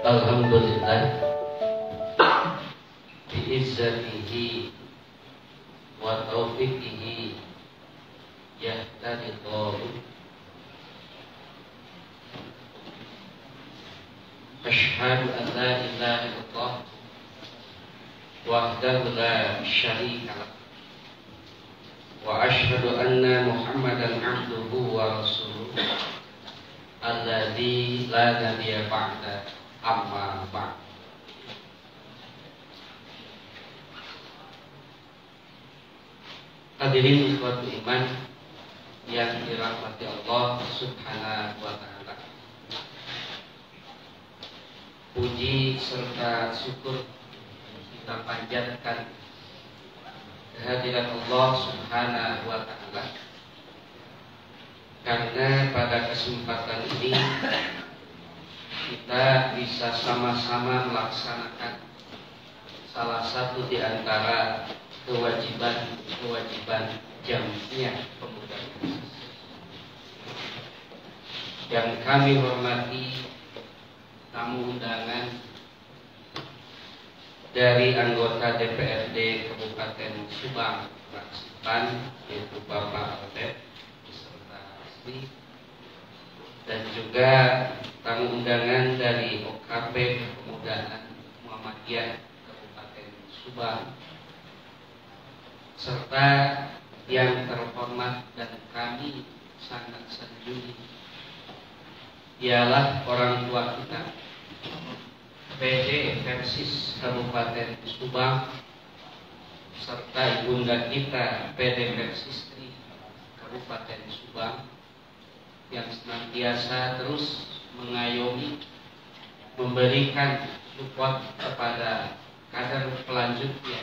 Alhamdulillah bi'izzatihi wa taufiqihi yahtadi dhalib. Asyhadu an la ilaha illallah wahdahu la syarika lah wa asyhadu anna Muhammadan abduhu wa rasuluh alladzi la nabiyya ba'da amma ba'd. Hadirin ikhwatu iman yang dirahmati Allah Subhanahu wa ta'ala. Puji serta syukur kita panjatkan kehadiran Allah Subhanahu wa ta'ala, karena pada kesempatan ini kita bisa sama-sama melaksanakan salah satu di antara kewajiban Jamiah Pemuda yang kami hormati tamu undangan dari anggota DPRD Kabupaten Subang fraksi PAN, yaitu Bapak Albert beserta istri, dan juga tamu undangan dari OKP Kepemudaan Muhammadiyah Kabupaten Subang, serta yang terhormat dan kami sangat sanjungi ialah orang tua kita, PD Persis Kabupaten Subang, serta ibunda kita PD Persis Kabupaten Subang, yang senantiasa terus mengayomi, memberikan support kepada kader pelanjutnya,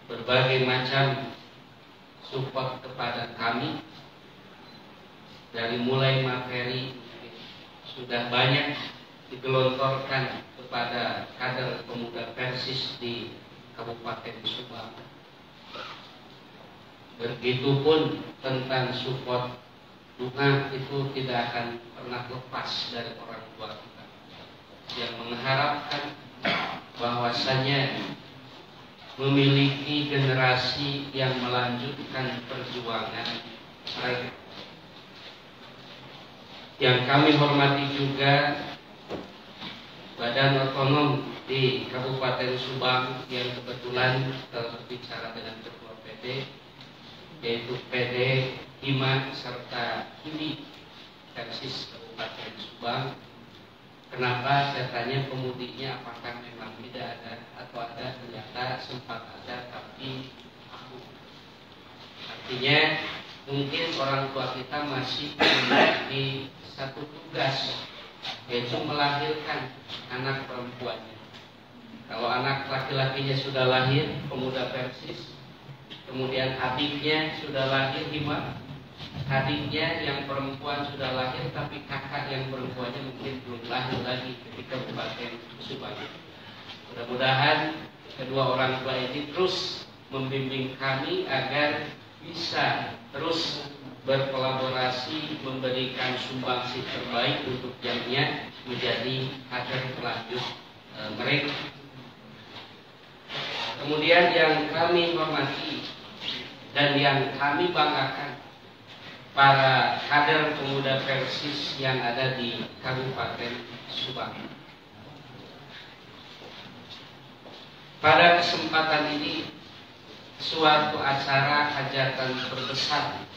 berbagai macam support kepada kami, dari mulai materi sudah banyak digelontorkan kepada kader pemuda Persis di Kabupaten Subang. Begitupun tentang support dukungan itu tidak akan pernah lepas dari orang tua kita yang mengharapkan bahwasanya memiliki generasi yang melanjutkan perjuangan mereka. Yang kami hormati juga Badan Otonom di Kabupaten Subang yang kebetulan berbicara dengan Ketua PD, yaitu PD Hima serta Himi Persis Kabupaten Subang. Kenapa saya tanya pemudinya, apakah memang tidak ada atau ada? Ternyata sempat ada, tapi aku. Artinya mungkin orang tua kita masih memiliki satu tugas, yaitu melahirkan anak perempuannya. Kalau anak laki-lakinya sudah lahir, pemuda Persis, kemudian adiknya sudah lahir, Hima, adiknya yang perempuan sudah lahir, tapi kakak yang perempuannya mungkin belum lahir lagi ketika Kabupaten Subang. Mudah-mudahan kedua orang tua ini terus membimbing kami agar bisa terus berkolaborasi, memberikan sumbangsi terbaik untuk Jamiah menjadi kader pelanjut mereka. Kemudian yang kami hormati dan yang kami banggakan, para kader pemuda Persis yang ada di Kabupaten Subang. Pada kesempatan ini suatu acara hajatan terbesar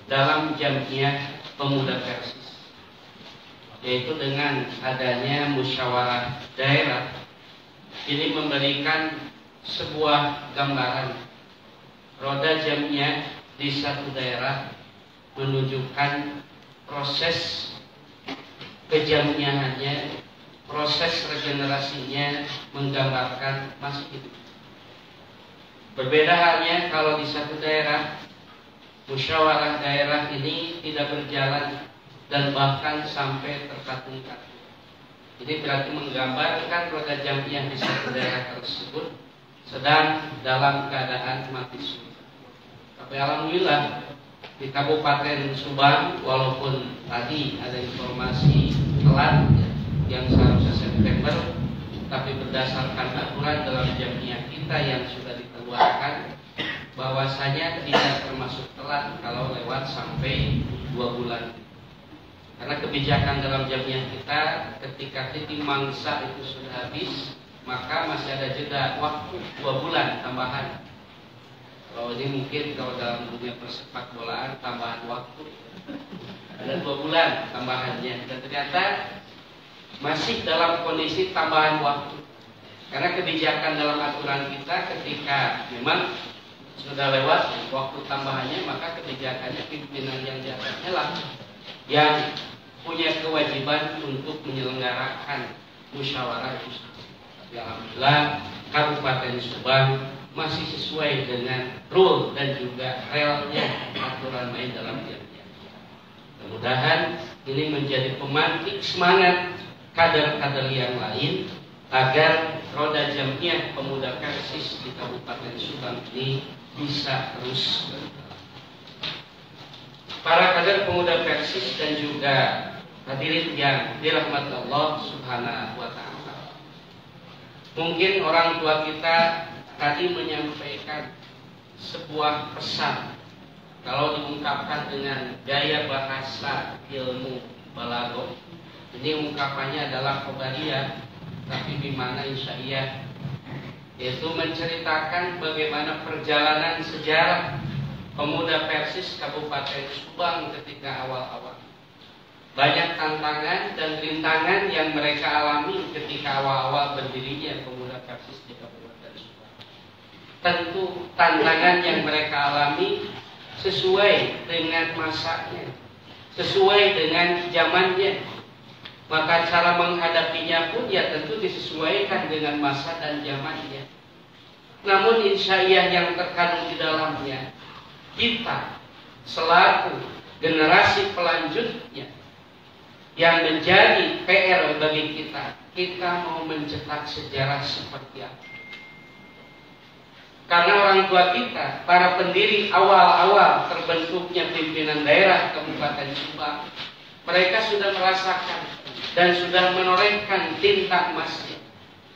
dalam Jamiah Pemuda Persis, yaitu dengan adanya musyawarah daerah. Ini memberikan sebuah gambaran roda Jamiah di satu daerah, menunjukkan proses kejamiahannya, proses regenerasinya, menggambarkan masa hidup. Berbeda halnya kalau di satu daerah, musyawarah daerah ini tidak berjalan dan bahkan sampai terkatung-katung. Ini berarti menggambarkan roda Jamiah di satu daerah tersebut sedang dalam keadaan mati suri. Tapi alhamdulillah di Kabupaten Subang, walaupun tadi ada informasi telat, yang seharusnya September, tapi berdasarkan aturan dalam jamiah kita yang sudah dikeluarkan, bahwasanya tidak termasuk telat kalau lewat sampai 2 bulan. Karena kebijakan dalam jamiah kita, ketika titik mangsa itu sudah habis, maka masih ada jeda waktu 2 bulan tambahan. Kalau ini mungkin kalau dalam dunia persepak bolaan tambahan waktu ada 2 bulan tambahannya, dan ternyata masih dalam kondisi tambahan waktu. Karena kebijakan dalam aturan kita, ketika memang sudah lewat waktu tambahannya, maka kebijakannya pimpinan yang di atasnya lah yang punya kewajiban untuk menyelenggarakan musyawarah itu. Alhamdulillah Kabupaten Subang masih sesuai dengan rule dan juga realnya aturan main dalam jamiah. Mudah-mudahan ini menjadi pemantik semangat kader-kader yang lain agar roda jamiah pemuda Persis di Kabupaten Subang ini bisa terus berjalan. Para kader pemuda Persis dan juga hadirin yang dirahmati Allah Subhanahu wa Ta'ala. Mungkin orang tua kita tadi menyampaikan sebuah pesan, kalau diungkapkan dengan gaya bahasa ilmu balaghah, ini ungkapannya adalah khobariyah, tapi bimana insya'iyah, yaitu menceritakan bagaimana perjalanan sejarah pemuda Persis Kabupaten Subang ketika awal-awal. Banyak tantangan dan rintangan yang mereka alami ketika awal-awal berdirinya pemuda Persis di Kabupaten Subang. Tentu tantangan yang mereka alami sesuai dengan masanya, sesuai dengan zamannya. Maka cara menghadapinya pun ya tentu disesuaikan dengan masa dan zamannya. Namun insyaallah yang terkandung di dalamnya, kita selaku generasi pelanjutnya, yang menjadi PR bagi kita mau mencetak sejarah seperti apa. Karena orang tua kita, para pendiri awal-awal terbentuknya pimpinan daerah Kabupaten Subang, mereka sudah merasakan dan sudah menorehkan tinta emasnya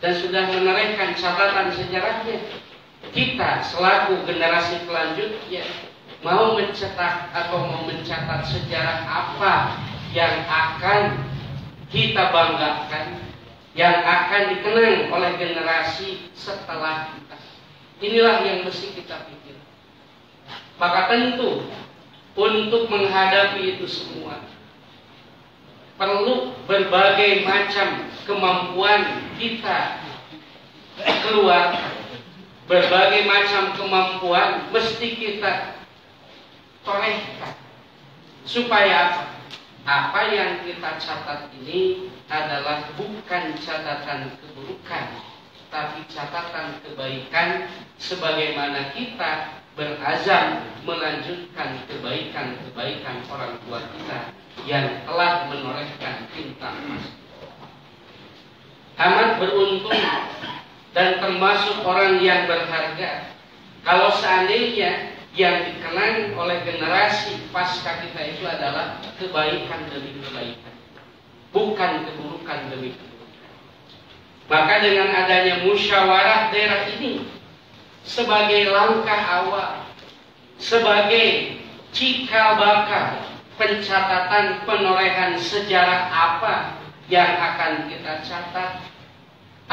dan sudah menorehkan catatan sejarahnya. Kita selaku generasi pelanjutnya mau mencetak atau mau mencatat sejarah apa yang akan kita banggakan, yang akan dikenang oleh generasi setelah kita. Inilah yang mesti kita pikir. Maka tentu untuk menghadapi itu semua perlu berbagai macam kemampuan kita keluar, berbagai macam kemampuan mesti kita torehkan. Supaya apa? Apa yang kita catat ini adalah bukan catatan keburukan, tapi catatan kebaikan, sebagaimana kita berazam melanjutkan kebaikan-kebaikan orang tua kita yang telah menorehkan tinta emas. Amat beruntung dan termasuk orang yang berharga kalau seandainya yang dikenang oleh generasi pasca kita itu adalah kebaikan demi kebaikan, bukan keburukan demi keburukan. Maka dengan adanya musyawarah daerah ini sebagai langkah awal, sebagai cikal bakal pencatatan penorehan sejarah apa yang akan kita catat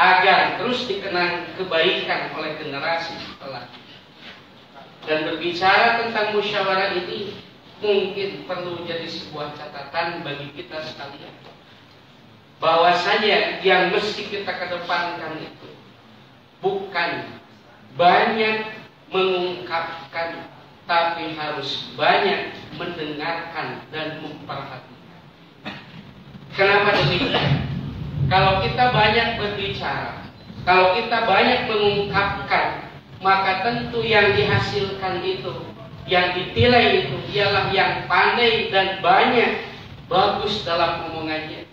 agar terus dikenang kebaikan oleh generasi setelah. Dan berbicara tentang musyawarah ini mungkin perlu jadi sebuah catatan bagi kita sekalian, bahwasanya yang mesti kita kedepankan itu bukan banyak mengungkapkan, tapi harus banyak mendengarkan dan memperhatikan. Kenapa demikian? Kalau kita banyak berbicara, kalau kita banyak mengungkapkan, maka tentu yang dihasilkan itu, yang ditilai itu ialah yang pandai dan banyak bagus dalam omongannya.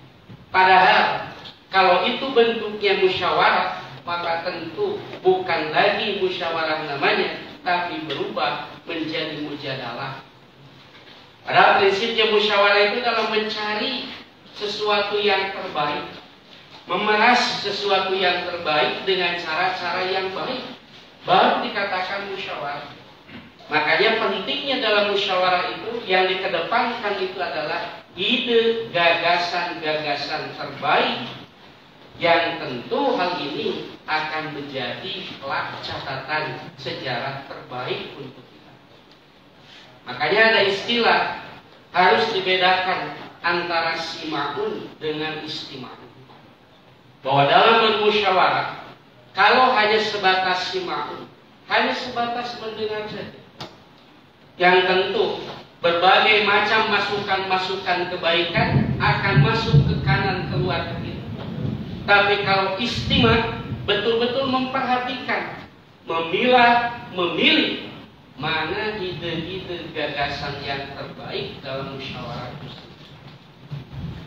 Padahal kalau itu bentuknya musyawarah, maka tentu bukan lagi musyawarah namanya, tapi berubah menjadi mujadalah. Padahal prinsipnya musyawarah itu dalam mencari sesuatu yang terbaik, memeras sesuatu yang terbaik dengan cara-cara yang baik, baru dikatakan musyawarah. Makanya pentingnya dalam musyawarah itu yang dikedepankan itu adalah ide, gagasan-gagasan terbaik yang tentu hal ini akan menjadi kelak catatan sejarah terbaik untuk kita. Makanya ada istilah harus dibedakan antara sima'un dengan istima'un. Bahwa dalam bermusyawarah, kalau hanya sebatas sima'un, hanya sebatas mendengar saja, yang tentu berbagai macam masukan-masukan kebaikan akan masuk ke kanan keluar ke kiri. Tapi kalau istima, betul-betul memperhatikan, memilah, memilih mana ide-ide gagasan yang terbaik dalam musyawarah itu.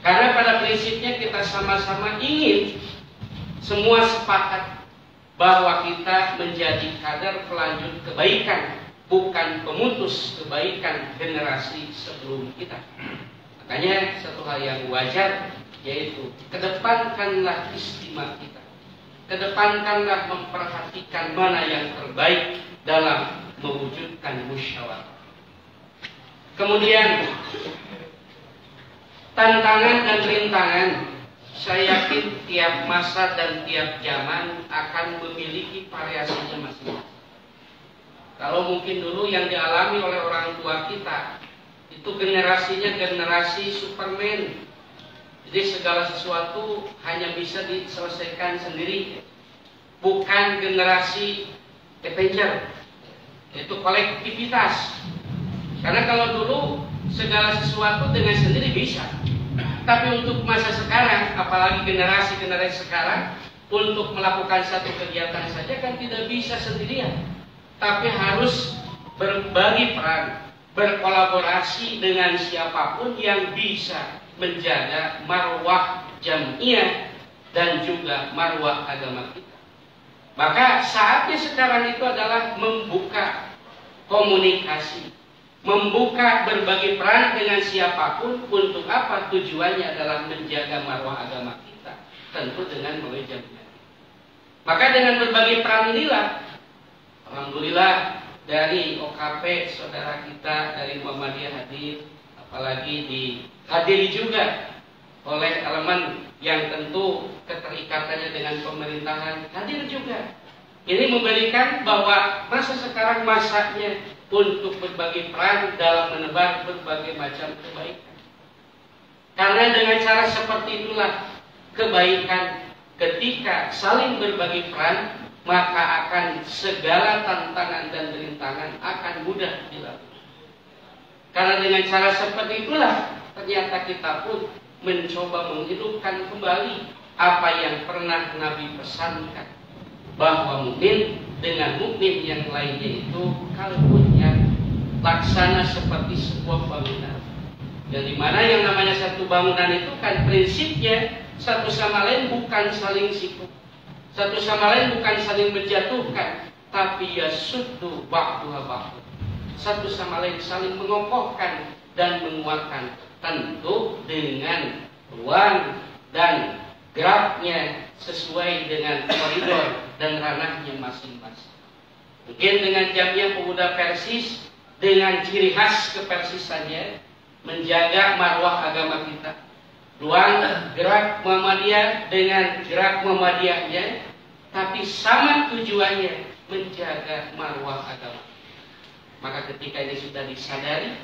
Karena pada prinsipnya kita sama-sama ingin semua sepakat bahwa kita menjadi kader pelanjut kebaikan, bukan pemutus kebaikan generasi sebelum kita. Makanya satu hal yang wajar yaitu kedepankanlah istimewa kita, kedepankanlah memperhatikan mana yang terbaik dalam mewujudkan musyawarah. Kemudian tantangan dan rintangan, saya yakin tiap masa dan tiap zaman akan memiliki variasinya masing-masing. Kalau mungkin dulu yang dialami oleh orang tua kita itu generasinya generasi Superman. Jadi segala sesuatu hanya bisa diselesaikan sendiri. Bukan generasi Avenger, yaitu kolektivitas. Karena kalau dulu segala sesuatu dengan sendiri bisa. Tapi untuk masa sekarang, apalagi generasi-generasi sekarang, untuk melakukan satu kegiatan saja kan tidak bisa sendirian. Tapi harus berbagi peran, berkolaborasi dengan siapapun yang bisa menjaga marwah jamiah dan juga marwah agama kita. Maka saatnya sekarang itu adalah membuka komunikasi, membuka berbagi peran dengan siapapun. Untuk apa? Tujuannya adalah menjaga marwah agama kita, tentu dengan melalui jamiah. Maka dengan berbagi peran inilah, alhamdulillah dari OKP saudara kita dari Muhammadiyah hadir, apalagi dihadiri juga oleh elemen yang tentu keterikatannya dengan pemerintahan hadir juga. Ini memberikan bahwa masa sekarang masanya untuk berbagi peran dalam menebar berbagai macam kebaikan. Karena dengan cara seperti itulah kebaikan ketika saling berbagi peran, maka akan segala tantangan dan rintangan akan mudah dilalui. Karena dengan cara seperti itulah ternyata kita pun mencoba menghidupkan kembali apa yang pernah Nabi pesankan, bahwa mukmin dengan mukmin yang lainnya itu kalbunya laksana seperti sebuah bangunan. Yang dimana yang namanya satu bangunan itu kan prinsipnya satu sama lain bukan saling sikut, satu sama lain bukan saling menjatuhkan, tapi yasuddu ba'duha ba'd. Satu sama lain saling mengokohkan dan menguatkan, tentu dengan ruang dan geraknya sesuai dengan koridor dan ranahnya masing-masing. Mungkin dengan Jamiah Pemuda Persis dengan ciri khas kepersisannya menjaga marwah agama kita. Ruang gerak Muhammadiyah dengan gerak Muhammadiyahnya, tapi sama tujuannya menjaga marwah agama. Maka ketika ini sudah disadari,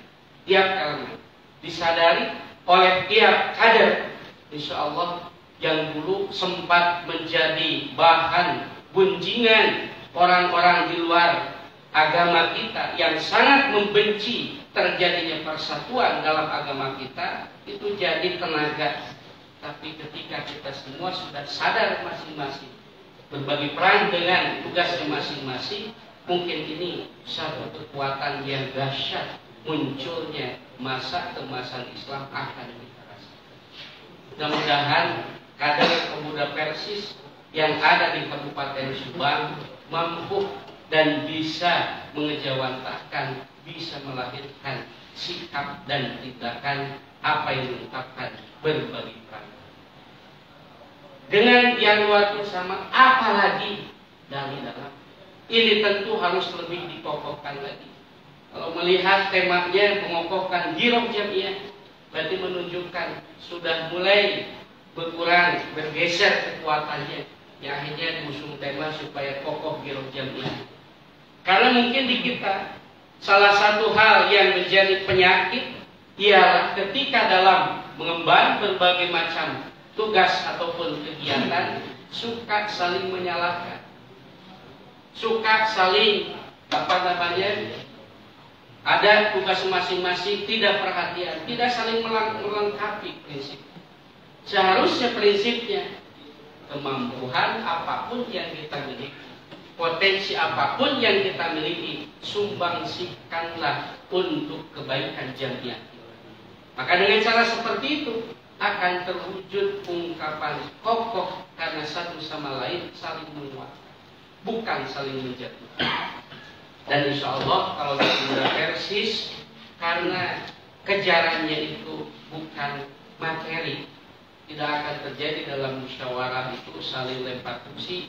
tiap elemen disadari oleh tiap kader, insya Allah yang dulu sempat menjadi bahan gunjingan orang-orang di luar agama kita yang sangat membenci terjadinya persatuan dalam agama kita, itu jadi tenaga. Tapi ketika kita semua sudah sadar masing-masing berbagi peran dengan tugasnya masing-masing, mungkin ini satu kekuatan yang dahsyat, munculnya masa keemasan Islam akan kita rasakan. Mudah-mudahan kader pemuda Persis yang ada di Kabupaten Subang mampu dan bisa mengejawantahkan, bisa melahirkan sikap dan tindakan apa yang diungkapkan berbagi peran. dengan yang luar sama, apalagi dari dalam. Ini tentu harus lebih dikokohkan lagi. Kalau melihat temanya mengokohkan giroh jamiah, berarti menunjukkan sudah mulai berkurang, bergeser kekuatannya. Yang akhirnya diusung tema supaya kokoh giroh jamiah. Karena mungkin di kita salah satu hal yang menjadi penyakit ialah ketika dalam mengemban berbagai macam tugas ataupun kegiatan suka saling menyalahkan, suka saling ada tugas masing-masing, tidak perhatian, tidak saling melengkapi prinsip. Seharusnya prinsipnya kemampuan apapun yang kita miliki, potensi apapun yang kita miliki, sumbangsikanlah untuk kebaikan jamiah. Maka dengan cara seperti itu akan terwujud ungkapan kokoh karena satu sama lain saling menguatkan, bukan saling menjatuhkan. Dan insya Allah kalau sudah persis, karena kejarannya itu bukan materi, tidak akan terjadi dalam musyawarah itu saling lempar kursi.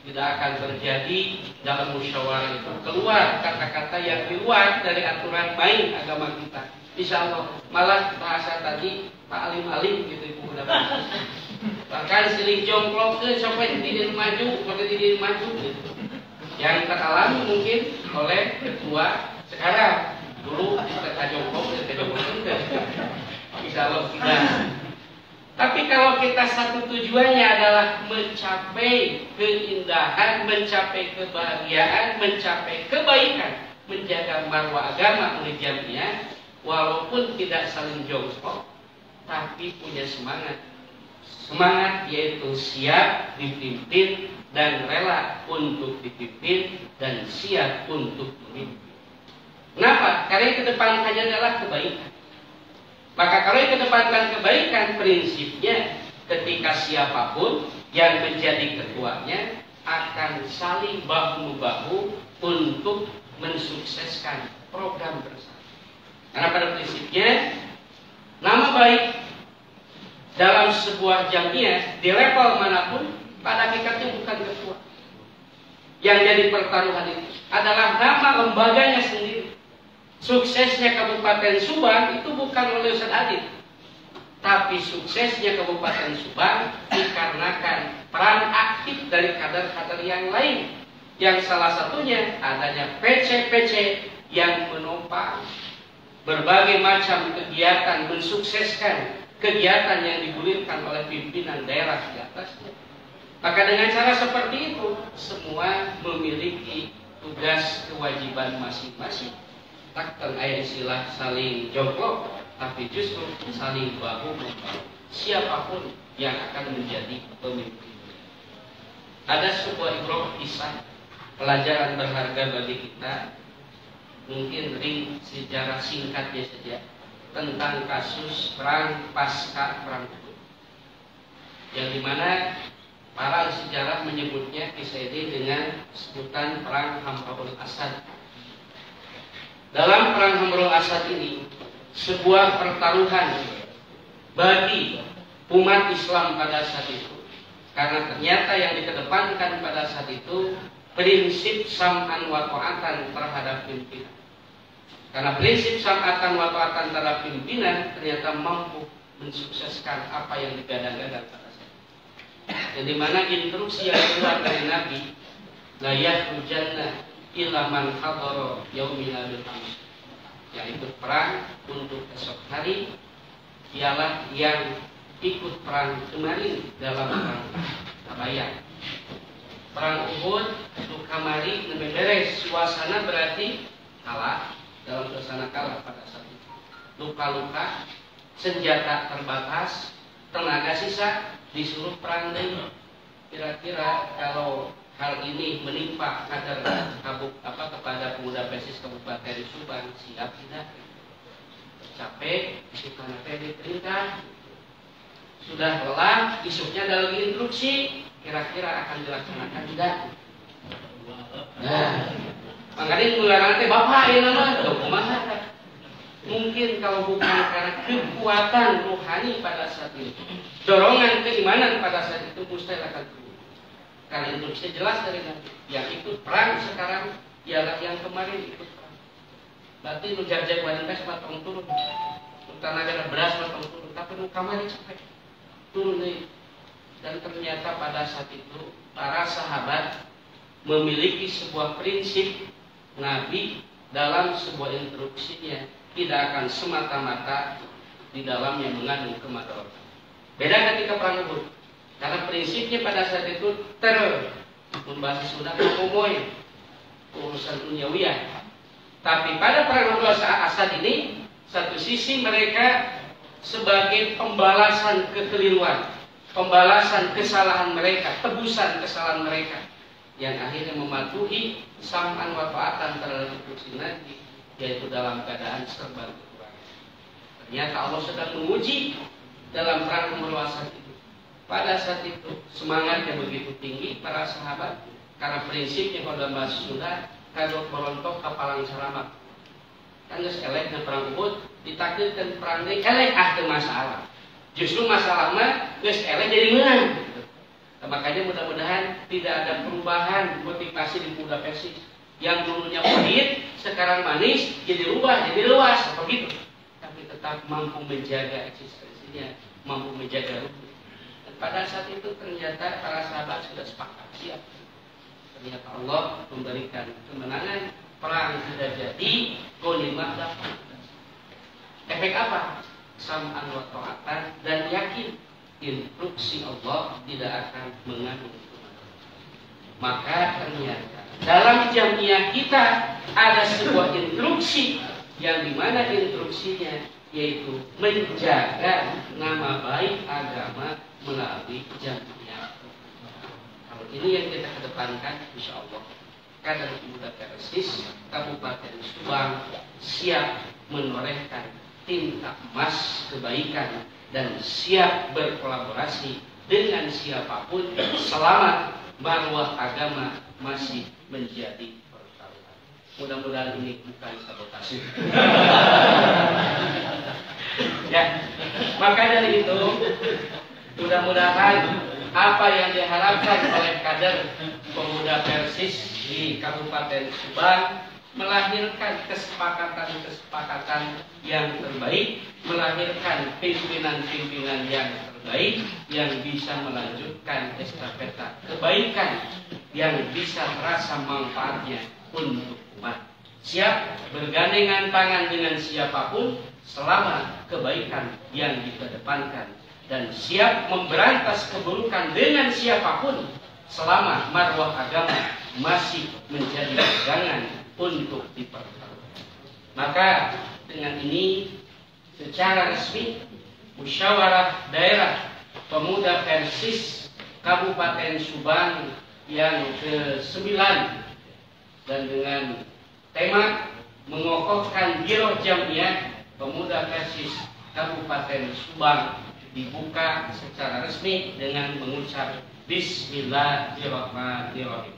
Tidak akan terjadi dalam musyawarah itu keluar kata-kata yang di luar dari aturan main agama kita. Insya Allah malah bahasa tadi Pak alim-alim gitu ibu dapat. Bahkan siling jongklok ke sampai diri maju, pada diri maju gitu. Yang teralami mungkin oleh ketua sekarang, dulu kita jongklok insya Allah tidak. Tapi kalau kita satu tujuannya adalah mencapai keindahan, mencapai kebahagiaan, mencapai kebaikan, menjaga marwah agama oleh jamiah, walaupun tidak saling jongkok, tapi punya semangat. Semangat yaitu siap dipimpin dan rela untuk dipimpin dan siap untuk memimpin. Kenapa? Karena yang kedepankannya adalah kebaikan. Maka kalau yang kedepankan kebaikan, prinsipnya ketika siapapun yang menjadi ketuanya akan saling bahu-membahu untuk mensukseskan program bersama. Karena pada prinsipnya nama baik dalam sebuah jamiah di level manapun pada hakikatnya bukan ketua. Yang jadi pertaruhan itu adalah nama lembaganya sendiri. Suksesnya Kabupaten Subang itu bukan oleh Ustaz Adit, tapi suksesnya Kabupaten Subang dikarenakan peran aktif dari kader-kader yang lain, yang salah satunya adanya PC-PC yang menopang berbagai macam kegiatan, mensukseskan kegiatan yang digulirkan oleh pimpinan daerah di atasnya. Maka dengan cara seperti itu, semua memiliki tugas kewajiban masing-masing. Takkan ayat istilah saling jongkok, tapi justru saling bahu-membahu. Siapapun yang akan menjadi pemimpin. Ada sebuah ibrah kisah, pelajaran berharga bagi kita. Mungkin ring sejarah singkatnya saja tentang kasus perang pasca perang Uhud, yang dimana para sejarah menyebutnya kisah ini dengan sebutan perang Hamrul Asad. Dalam perang Hamrul Asad ini sebuah pertaruhan bagi umat Islam pada saat itu, karena ternyata yang dikedepankan pada saat itu prinsip sam'an wa ta'atan terhadap pimpinan. Karena prinsip sam'atan wa ta'atan terhadap pimpinan ternyata mampu mensukseskan apa yang digadang-gadang pada saat itu. Yang dimana instruksi yang keluar dari Nabi, la yakhrujanna illa man hadara yaumina bil ams, yaitu perang untuk esok hari, ialah yang ikut perang kemarin dalam perang Tabayang. Perang Uhud itu kamari beres suasana berarti kalah, dalam suasana kalah pada saat itu. Luka-luka, senjata terbatas, tenaga sisa, disuruh perang lagi. Kira-kira kalau hal ini menimpa kader kepada pemuda PSIS Kabupaten Subang, siap tidak? Capek, isu karena perintah, sudah lelah, isuknya ada lagi instruksi, kira-kira akan dilaksanakan tidak? Nah, makanya mengarang bapak ini nama dokumen. Mungkin kalau bukan karena kekuatan rohani pada saat itu, dorongan keimanan pada saat itu mustahil akan turun. Karena instruksi jelas dari Nabi, yang ikut perang sekarang ialah yang kemarin ikut perang. Berarti nu jarjak wanita matang turun, tenaga beras matang turun, tapi nu kemarin sampai turun nih. Dan ternyata pada saat itu para sahabat memiliki sebuah prinsip Nabi dalam sebuah instruksinya tidak akan semata-mata di dalamnya mengandung kemadaratan. Beda ketika perang Uhud, karena prinsipnya pada saat itu membahas sudah komoy urusan duniawiyah. Tapi pada perang Uhud Asad ini, satu sisi mereka sebagai pembalasan kekeliruan, pembalasan kesalahan mereka, tebusan kesalahan mereka, yang akhirnya mematuhi sam'an wa ta'atan terhadap instruksi Nabi, yaitu dalam keadaan serba kekurangan. Ternyata Allah sedang menguji dalam perang meluasan itu. Pada saat itu semangatnya begitu tinggi para sahabat, karena prinsipnya pada bahasa Sunda kagok merontok kapalang selamat. Kan geus elehna perang Uhud ditakdirkan perang deui eleh teu masalah. Justru masalahnya geus eleh jadi menang. Nah, makanya mudah-mudahan tidak ada perubahan motivasi di muda Persis. Yang dulunya pahit sekarang manis jadi rubah jadi luas begitu. Tapi tetap mampu menjaga eksistensinya, mampu menjaga ruh. Dan pada saat itu ternyata para sahabat sudah sepakat siap. Ternyata Allah memberikan kemenangan, perang sudah jadi, ghanimah dapat. Efek apa? Sam'an wa ta'atan, dan yakin instruksi Allah tidak akan mengandung kemadaratan. Maka ternyata dalam jamiah kita ada sebuah instruksi yang dimana instruksinya yaitu menjaga nama baik agama melalui jamiah. Kalau ini yang kita kedepankan, insya Allah Kader Pemuda Persis Kabupaten Subang siap menorehkan tinta emas kebaikan dan siap berkolaborasi dengan siapapun selama marwah agama masih menjadi pertaruhan. Mudah-mudahan ini bukan sabotase. Ya, maka dari itu mudah-mudahan apa yang diharapkan oleh kader Pemuda Persis di Kabupaten Subang melahirkan kesepakatan-kesepakatan yang terbaik, melahirkan pimpinan-pimpinan yang terbaik yang bisa melanjutkan estafeta kebaikan yang bisa merasa manfaatnya untuk umat. Siap bergandengan tangan dengan siapapun selama kebaikan yang dikedepankan, dan siap memberantas keburukan dengan siapapun selama marwah agama masih menjadi pegangan untuk dipertaruhkan. Maka dengan ini secara resmi Musyawarah Daerah Pemuda Persis Kabupaten Subang yang ke-9 dan dengan tema mengokohkan Biro Jamiah Pemuda Persis Kabupaten Subang dibuka secara resmi dengan mengucap Bismillahirrahmanirrahim.